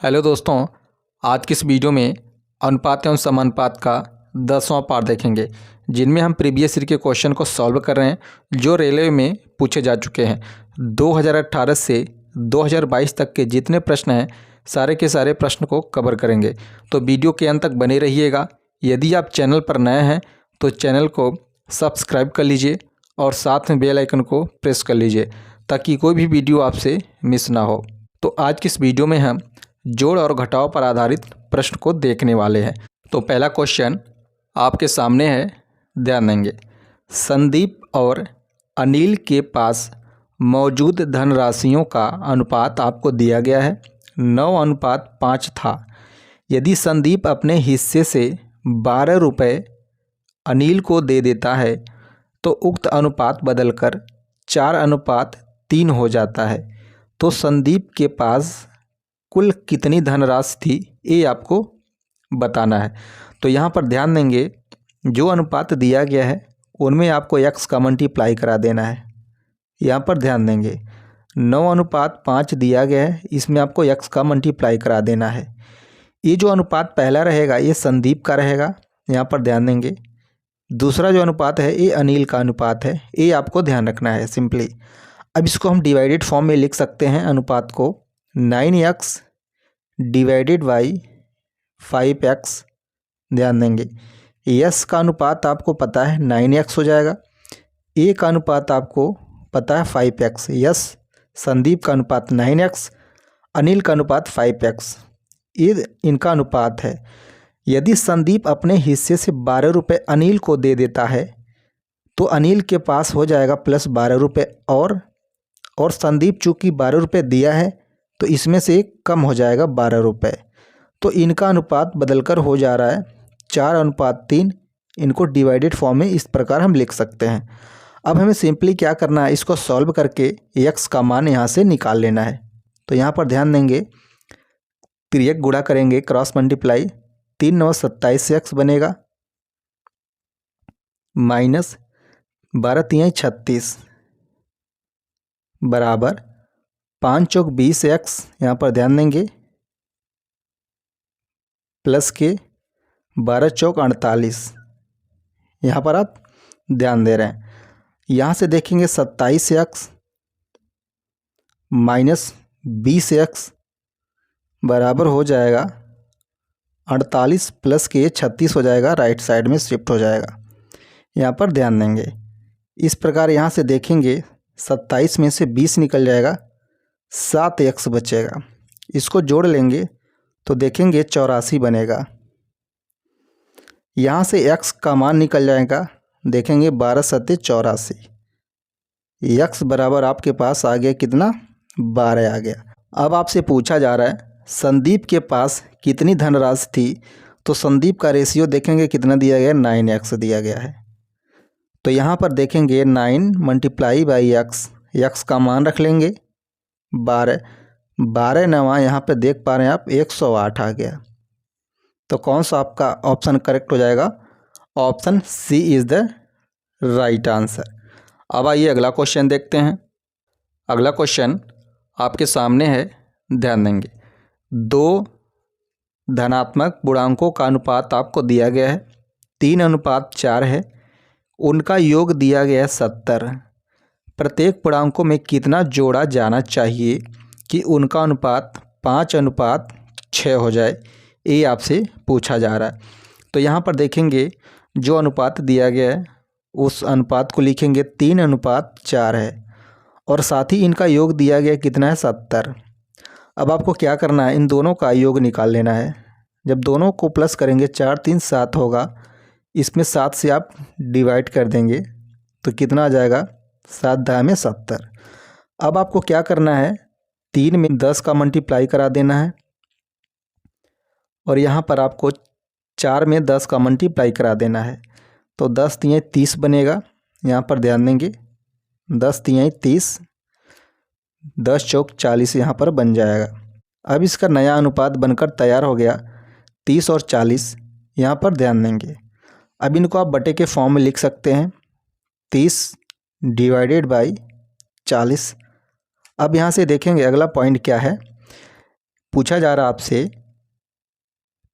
Hello दोस्तों, आज की इस वीडियो में अनुपात एवं समानुपात का 10वां पार्ट देखेंगे, जिनमें हम प्रीवियस ईयर के क्वेश्चन को सॉल्व कर रहे हैं जो रेलवे में पूछे जा चुके हैं। 2018 से 2022 तक के जितने प्रश्न हैं सारे के सारे प्रश्न को कवर करेंगे, तो वीडियो के अंत तक बने रहिएगा। यदि आप चैनल पर नए हैं तो चैनल को सब्सक्राइब कर लीजिए और साथ में बेल आइकन को प्रेस कर लीजिए ताकि कोई भी वीडियो आपसे मिस ना हो। तो आज की इस वीडियो में हम जोड़ और घटाव पर आधारित प्रश्न को देखने वाले हैं। तो पहला क्वेश्चन आपके सामने है, ध्यान देंगे। संदीप और अनिल के पास मौजूद धनराशियों का अनुपात आपको दिया गया है, 9:5 था। यदि संदीप अपने हिस्से से 12 रुपये अनिल को दे देता है तो उक्त अनुपात बदलकर 4:3 हो जाता है। तो संदीप के पास कुल कितनी धनराशि थी, ये आपको बताना है। तो यहाँ पर ध्यान देंगे, जो अनुपात दिया गया है उनमें आपको x का मल्टीप्लाई करा देना है। यहाँ पर ध्यान देंगे 9:5 दिया गया है, इसमें आपको x का मल्टीप्लाई करा देना है। ये जो अनुपात पहला रहेगा ये संदीप का रहेगा, यहाँ पर ध्यान देंगे। दूसरा जो अनुपात है ये अनिल का अनुपात है, ये आपको ध्यान रखना है सिंपली। अब इसको हम डिवाइडेड फॉर्म में लिख सकते हैं अनुपात को, 9x डिवाइडेड बाई 5x। ध्यान देंगे यस का अनुपात आपको पता है 9x हो जाएगा, ए का अनुपात आपको पता है 5x। यस संदीप का अनुपात 9x, अनिल का अनुपात 5x, ये इनका अनुपात है। यदि संदीप अपने हिस्से से 12 रुपये अनिल को दे देता है तो अनिल के पास हो जाएगा प्लस 12 रुपये, और संदीप चूँकि 12 रुपये दिया है तो इसमें से कम हो जाएगा 12 रुपये। तो इनका अनुपात बदलकर हो जा रहा है 4:3। इनको डिवाइडेड फॉर्म में इस प्रकार हम लिख सकते हैं। अब हमें सिंपली क्या करना है, इसको सॉल्व करके x का मान यहाँ से निकाल लेना है। तो यहाँ पर ध्यान देंगे, तिर्यक गुणा करेंगे, क्रॉस मल्टीप्लाई, 3 9 27 से x बनेगा, माइनस 12 3 36 बराबर 5 चौक 20x। यहाँ पर ध्यान देंगे प्लस के 12 चौक 48, यहाँ पर आप ध्यान दे रहे हैं। यहाँ से देखेंगे 27x माइनस 20x बराबर हो जाएगा 48 प्लस के 36 हो जाएगा, राइट साइड में शिफ्ट हो जाएगा। यहाँ पर ध्यान देंगे इस प्रकार, यहाँ से देखेंगे 27 में से 20 निकल जाएगा, 7x बचेगा। इसको जोड़ लेंगे तो देखेंगे 84 बनेगा। यहाँ से x का मान निकल जाएगा, देखेंगे 12 सत्ते 84, x बराबर आपके पास आ गया कितना, 12 आ गया। अब आपसे पूछा जा रहा है संदीप के पास कितनी धनराशि थी, तो संदीप का रेशियो देखेंगे कितना दिया गया, 9x दिया गया है। तो यहाँ पर देखेंगे 9 मल्टीप्लाई बाई x का मान रख लेंगे 12, 12 9 यहाँ पे देख पा रहे हैं आप 108 आ गया। तो कौन सा आपका ऑप्शन करेक्ट हो जाएगा, option C is the right answer. अब आइए अगला क्वेश्चन देखते हैं। अगला क्वेश्चन आपके सामने है, ध्यान देंगे। 2 धनात्मक पूर्णांकों का अनुपात आपको दिया गया है, 3:4 है, उनका योग दिया गया है 70। प्रत्येक पूर्णांकों में कितना जोड़ा जाना चाहिए कि उनका अनुपात 5:6 हो जाए, ये आपसे पूछा जा रहा है। तो यहाँ पर देखेंगे जो अनुपात दिया गया है उस अनुपात को लिखेंगे 3:4 है, और साथ ही इनका योग दिया गया कितना है, 70। अब आपको क्या करना है, इन दोनों का योग निकाल लेना है। जब दोनों को प्लस करेंगे 4 3 7 होगा, इसमें 7 से आप डिवाइड कर देंगे तो कितना आ जाएगा, 7 10 में 70। अब आपको क्या करना है, 3 में 10 का मल्टीप्लाई करा देना है, और यहाँ पर आपको 4 में 10 का मल्टीप्लाई करा देना है। तो 10 3 30 बनेगा। यहाँ पर ध्यान देंगे 10 3 30, 10 चौक 40 यहाँ पर बन जाएगा। अब इसका नया अनुपात बनकर तैयार हो गया 30 और 40। यहाँ पर ध्यान देंगे, अब इनको आप बटे के फॉर्म में लिख सकते हैं, 30 डिवाइडेड बाई 40। अब यहाँ से देखेंगे अगला पॉइंट क्या है, पूछा जा रहा आपसे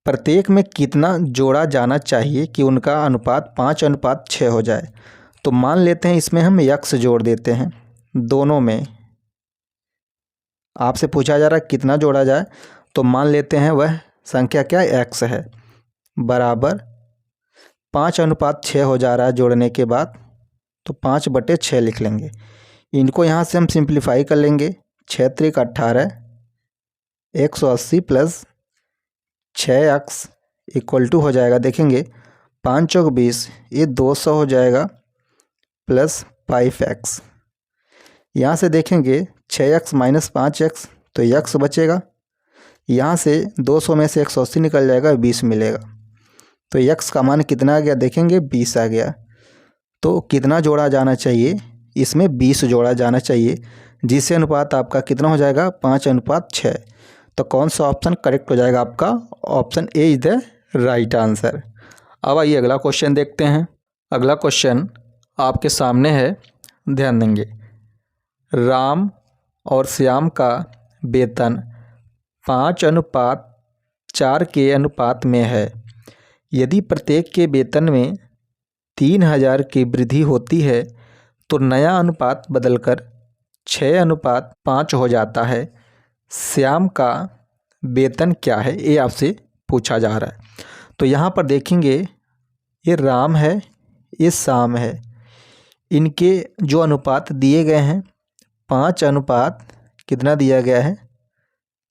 प्रत्येक में कितना जोड़ा जाना चाहिए कि उनका अनुपात 5:6 हो जाए। तो मान लेते हैं इसमें हम x जोड़ देते हैं दोनों में। आपसे पूछा जा रहा है कितना जोड़ा जाए, तो मान लेते हैं वह संख्या क्या x है, बराबर 5:6 हो जा रहा है जोड़ने के बाद, तो 5/6 लिख लेंगे। इनको यहाँ से हम सिंप्लीफाई कर लेंगे। 6 त्रिक 18, 180 प्लस 6x इक्वल टू हो जाएगा, देखेंगे 5 चौक 20, ये 200 हो जाएगा प्लस 5x। यहाँ से देखेंगे 6x माइनस 5x, तो x बचेगा। यहाँ से 200 में से 180 निकल जाएगा, 20 मिलेगा। तो x का मान कितना आ गया, देखेंगे 20 आ गया। तो कितना जोड़ा जाना चाहिए, इसमें 20 जोड़ा जाना चाहिए, जिससे अनुपात आपका कितना हो जाएगा, 5:6। तो कौन सा ऑप्शन करेक्ट हो जाएगा आपका, option A is the right answer. अब आइए अगला क्वेश्चन देखते हैं। अगला क्वेश्चन आपके सामने है, ध्यान देंगे। राम और श्याम का वेतन 5:4 के अनुपात में है। यदि प्रत्येक के वेतन में 3,000 की वृद्धि होती है तो नया अनुपात बदलकर 6:5 हो जाता है। श्याम का वेतन क्या है, ये आपसे पूछा जा रहा है। तो यहाँ पर देखेंगे ये राम है, ये श्याम है, इनके जो अनुपात दिए गए हैं 5 कितना दिया गया है,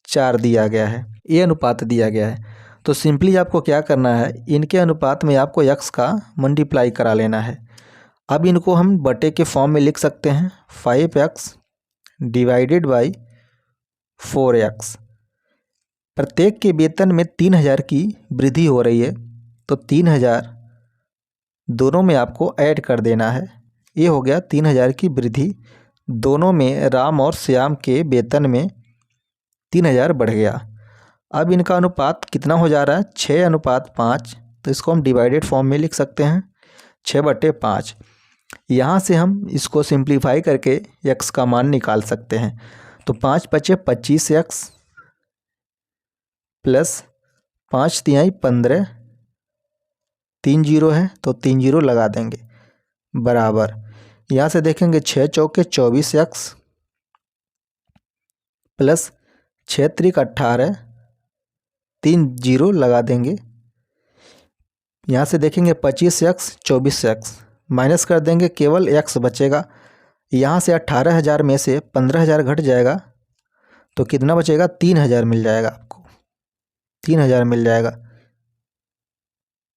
4 दिया गया है, ये अनुपात दिया गया है। तो सिंपली आपको क्या करना है, इनके अनुपात में आपको x का मल्टीप्लाई करा लेना है। अब इनको हम बटे के फॉर्म में लिख सकते हैं, 5x डिवाइडेड बाई 4x। प्रत्येक के वेतन में 3,000 की वृद्धि हो रही है, तो 3,000 दोनों में आपको ऐड कर देना है। ये हो गया 3,000 की वृद्धि, दोनों में राम और श्याम के वेतन में 3,000 बढ़ गया। अब इनका अनुपात कितना हो जा रहा है, 6:5। तो इसको हम डिवाइडेड फॉर्म में लिख सकते हैं, 6/5। यहाँ से हम इसको सिंप्लीफाई करके x का मान निकाल सकते हैं। तो 5×5 = 25x प्लस 5×3 = 15, 3 0 है तो 3 0 लगा देंगे, बराबर। यहाँ से देखेंगे 6 चौके 24x प्लस 6 त्रिक 18, 3 0 लगा देंगे। यहाँ से देखेंगे 25x 24x माइनस कर देंगे, केवल x बचेगा। यहाँ से 18,000 में से 15,000 घट जाएगा, तो कितना बचेगा, 3,000 मिल जाएगा आपको, 3,000 मिल जाएगा।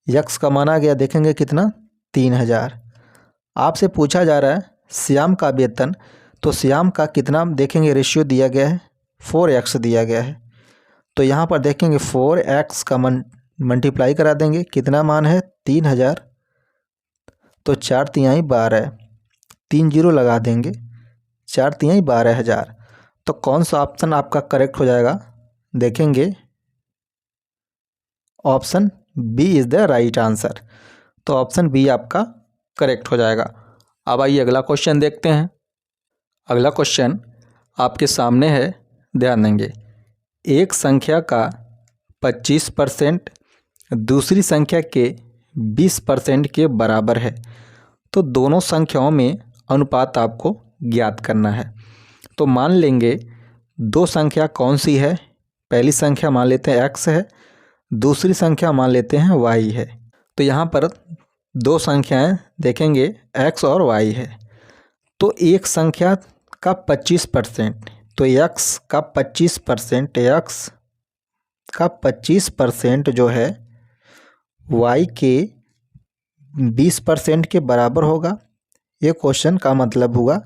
x का मान आ गया, देखेंगे कितना, 3,000। आपसे पूछा जा रहा है श्याम का वेतन, तो श्याम का कितना देखेंगे, रेशियो दिया गया है 4x दिया गया है। तो यहाँ पर देखेंगे 4x का मल्टीप्लाई करा देंगे, कितना मान है, 3,000। तो 4×3 = 12, 3 0 लगा देंगे, 4×3 = 12,000। तो कौन सा ऑप्शन आपका करेक्ट हो जाएगा, देखेंगे option B is the right answer. तो ऑप्शन बी आपका करेक्ट हो जाएगा। अब आइए अगला क्वेश्चन देखते हैं। अगला क्वेश्चन आपके सामने है, ध्यान देंगे। एक संख्या का 25% दूसरी संख्या के 20% के बराबर है, तो दोनों संख्याओं में अनुपात आपको ज्ञात करना है। तो मान लेंगे दो संख्या कौन सी है, पहली संख्या मान लेते हैं x है, दूसरी संख्या मान लेते हैं y है। तो यहाँ पर दो संख्याएं देखेंगे x और y है। तो एक संख्या का 25%, तो x का 25%, x का 25% जो है y के 20% के बराबर होगा। ये क्वेश्चन का मतलब होगा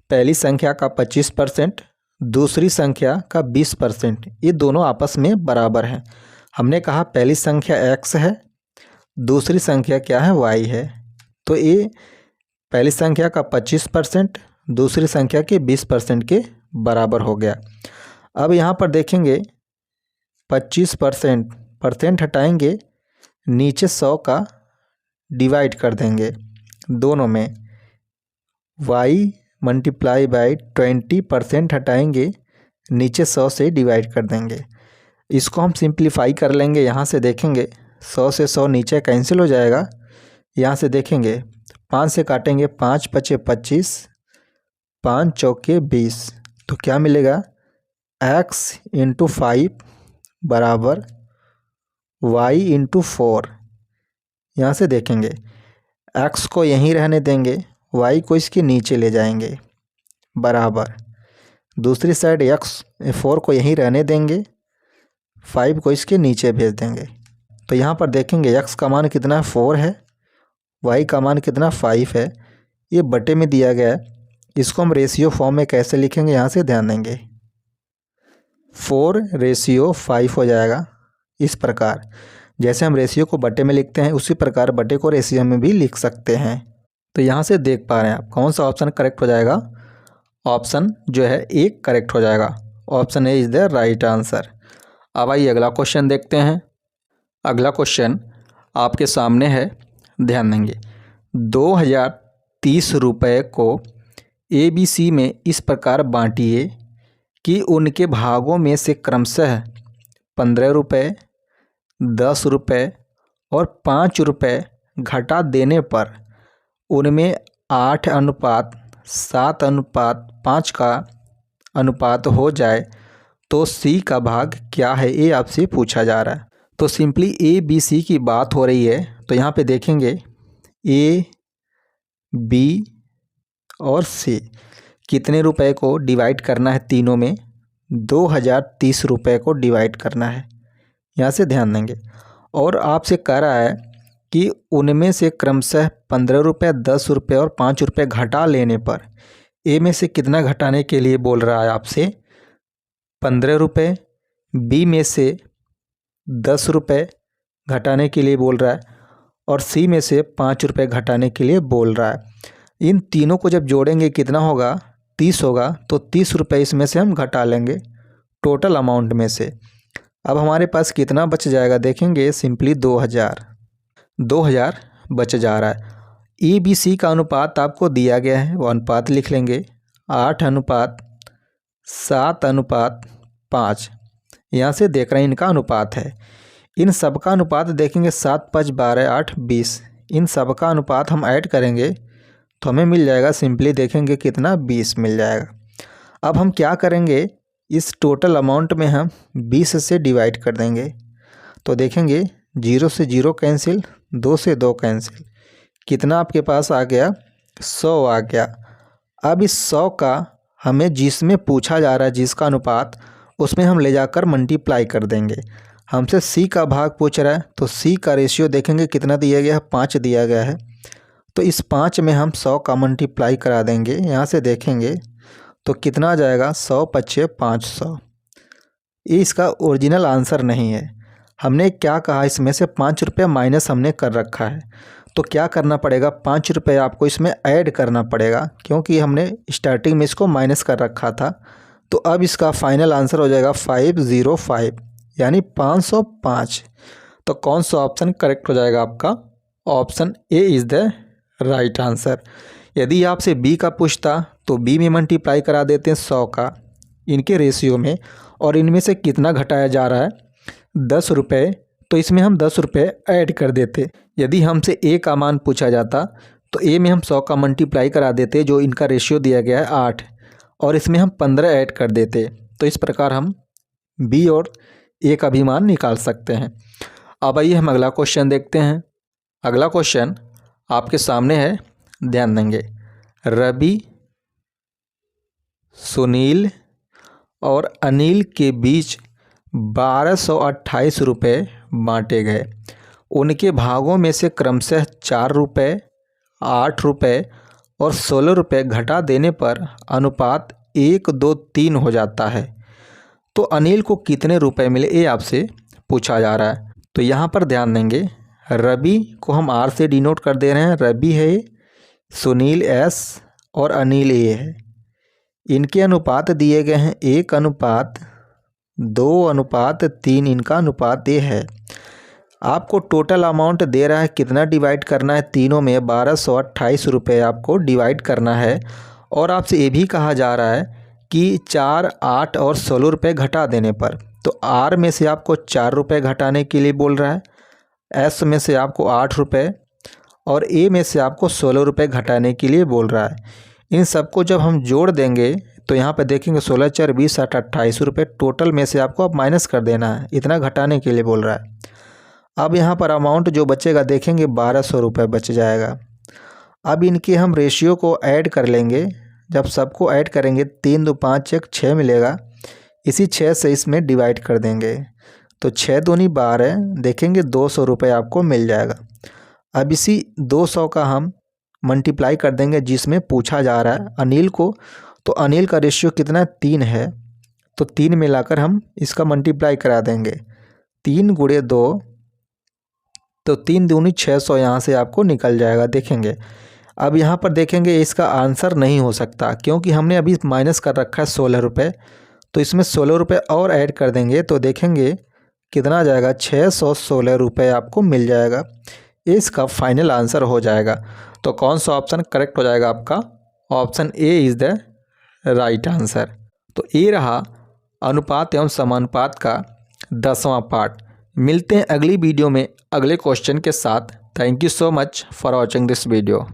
पहली संख्या का 25%, दूसरी संख्या का 20%, ये दोनों आपस में बराबर हैं। हमने कहा पहली संख्या x है, दूसरी संख्या क्या है, y है। तो ये पहली संख्या का 25%, दूसरी संख्या के 20% के बराबर हो गया। अब यहाँ पर देखेंगे 25% हटाएंगे, नीचे 100 का डिवाइड कर देंगे दोनों में, y × 20% हटाएंगे, नीचे 100 से डिवाइड कर देंगे। इसको हम सिंप्लीफाई कर लेंगे। यहाँ से देखेंगे 100 से 100 नीचे कैंसिल हो जाएगा। यहाँ से देखेंगे 5 से काटेंगे, 5 पचे 25, 5 चौके 20, तो क्या मिलेगा x इंटू 5 बराबर y इंटू 4। यहाँ से देखेंगे x को यहीं रहने देंगे, y को इसके नीचे ले जाएंगे बराबर, दूसरी साइड 4 को यहीं रहने देंगे, 5 को इसके नीचे भेज देंगे। तो यहाँ पर देखेंगे x का मान कितना 4 है, y का मान कितना 5 है, ये बटे में दिया गया है। इसको हम रेशियो फॉर्म में कैसे लिखेंगे, यहाँ से ध्यान देंगे। 4:5 हो जाएगा। इस प्रकार जैसे हम रेशियो को बटे में लिखते हैं उसी प्रकार बटे को रेशियो में भी लिख सकते हैं। तो यहाँ से देख पा रहे हैं आप कौन सा ऑप्शन करेक्ट हो जाएगा। ऑप्शन जो है ए करेक्ट हो जाएगा। Option A is the right answer. अब आइए अगला क्वेश्चन देखते हैं। अगला क्वेश्चन आपके सामने है, ध्यान देंगे। 2030 रुपये को ABC में इस प्रकार बांटिए कि उनके भागों में से क्रमशः 15 रुपये, 10 रुपये और 5 रुपये घटा देने पर उनमें 8:7:5 का अनुपात हो जाए तो C का भाग क्या है, ये आपसे पूछा जा रहा है। तो सिंपली ABC की बात हो रही है। तो यहाँ पे देखेंगे A, B और C कितने रुपए को डिवाइड करना है, तीनों में 2030 रुपये को डिवाइड करना है। यहाँ से ध्यान देंगे। और आपसे कह रहा है कि उनमें से क्रमशः 15 रुपये, 10 रुपये और 5 रुपये घटा लेने पर ए में से कितना घटाने के लिए बोल रहा है आपसे, 15 रुपये, बी में से 10 रुपये घटाने के लिए बोल रहा है और सी में से 5 रुपये घटाने के लिए बोल रहा है। इन तीनों को जब जोड़ेंगे कितना होगा, 30 होगा। तो 30 रुपये इसमें से हम घटा लेंगे टोटल अमाउंट में से। अब हमारे पास कितना बच जाएगा, देखेंगे सिंपली 2000 बच जा रहा है। ABC का अनुपात आपको दिया गया है, वो अनुपात लिख लेंगे 8:7:5। यहाँ से देख रहे हैं इनका अनुपात है। इन सब का अनुपात देखेंगे 7 5 12 8 20। इन सब का अनुपात हम ऐड करेंगे तो हमें मिल जाएगा, सिंपली देखेंगे कितना 20 मिल जाएगा। अब हम क्या करेंगे, इस टोटल अमाउंट में हम 20 से डिवाइड कर देंगे। तो देखेंगे 0 से 0 कैंसिल, 2 से 2 कैंसिल, कितना आपके पास आ गया, 100 आ गया। अब इस 100 का हमें जिसमें पूछा जा रहा है, जिसका अनुपात, उसमें हम ले जाकर मल्टीप्लाई कर देंगे। हमसे C का भाग पूछ रहा है तो C का रेशियो देखेंगे कितना दिया गया है, 5 दिया गया है। तो इस 5 में हम 100 का मल्टीप्लाई करा देंगे। यहाँ से देखेंगे तो कितना आ जाएगा, 100 5 500। ये इसका ओरिजिनल आंसर नहीं है। हमने क्या कहा, इसमें से 5 रुपये माइनस हमने कर रखा है। तो क्या करना पड़ेगा, 5 रुपये आपको इसमें ऐड करना पड़ेगा, क्योंकि हमने स्टार्टिंग में इसको माइनस कर रखा था। तो अब इसका फाइनल आंसर हो जाएगा 505, यानी 505। तो कौन सा ऑप्शन करेक्ट हो जाएगा आपका, option A is the right answer. यदि आपसे बी का पूछता तो बी में मल्टीप्लाई करा देते हैं 100 का इनके रेशियो में, और इनमें से कितना घटाया जा रहा है, 10 रुपये, तो इसमें हम 10 रुपये ऐड कर देते। यदि हमसे ए का मान पूछा जाता तो ए में हम 100 का मल्टीप्लाई करा देते, जो इनका रेशियो दिया गया है 8, और इसमें हम 15 ऐड कर देते। तो इस प्रकार हम बी और ए का भी मान निकाल सकते हैं। अब आइए हम अगला क्वेश्चन देखते हैं। अगला क्वेश्चन आपके सामने है, ध्यान देंगे। रवि, सुनील और अनिल के बीच 1228 रुपये बांटे गए। उनके भागों में से क्रमशः 4 रुपये, 8 रुपये और 16 रुपये घटा देने पर अनुपात 1 2 3 हो जाता है। तो अनिल को कितने रुपए मिले, ये आपसे पूछा जा रहा है। तो यहाँ पर ध्यान देंगे, रवि को हम आर से डिनोट कर दे रहे हैं, रवि है, सुनील एस और अनिल ए है। इनके अनुपात दिए गए हैं 1:2:3, इनका अनुपात ये है। आपको टोटल अमाउंट दे रहा है, कितना डिवाइड करना है, तीनों में 1228 रुपये आपको डिवाइड करना है। और आपसे ये भी कहा जा रहा है कि 4, 8 और 16 रुपये घटा देने पर, तो आर में से आपको 4 रुपये घटाने के लिए बोल रहा है, एस में से आपको 8 रुपये और ए में से आपको 16 रुपये घटाने के लिए बोल रहा है। इन सबको जब हम जोड़ देंगे तो यहाँ पे देखेंगे 16 4 20 8 28 रुपये, टोटल में से आपको अब माइनस कर देना है, इतना घटाने के लिए बोल रहा है। अब यहाँ पर अमाउंट जो बचेगा देखेंगे 1200 रुपये बच जाएगा। अब इनके हम रेशियो को ऐड कर लेंगे। जब सबको ऐड करेंगे 3 2 5 1 6 मिलेगा, इसी 6 से इसमें डिवाइड कर देंगे तो 6 दूनी 12, देखेंगे 200 रुपये आपको मिल जाएगा। अब इसी 200 का हम मल्टीप्लाई कर देंगे जिसमें पूछा जा रहा है अनिल को, तो अनिल का रेशियो कितना 3 है, तो 3 मिलाकर हम इसका मल्टीप्लाई करा देंगे। 3 × 2 तो 3 दूनी 600 यहाँ से आपको निकल जाएगा। देखेंगे अब यहाँ पर देखेंगे इसका आंसर नहीं हो सकता क्योंकि हमने अभी माइनस कर रखा है 16 रुपये, तो इसमें 16 रुपये और ऐड कर देंगे तो देखेंगे कितना आ जाएगा, 616 रुपये आपको मिल जाएगा। इसका फाइनल आंसर हो जाएगा। तो कौन सा ऑप्शन करेक्ट हो जाएगा आपका? Option A is the right answer. तो ये रहा अनुपात एवं समानुपात का 10वां पार्ट। मिलते हैं अगली वीडियो में अगले क्वेश्चन के साथ। Thank you so much for watching this video.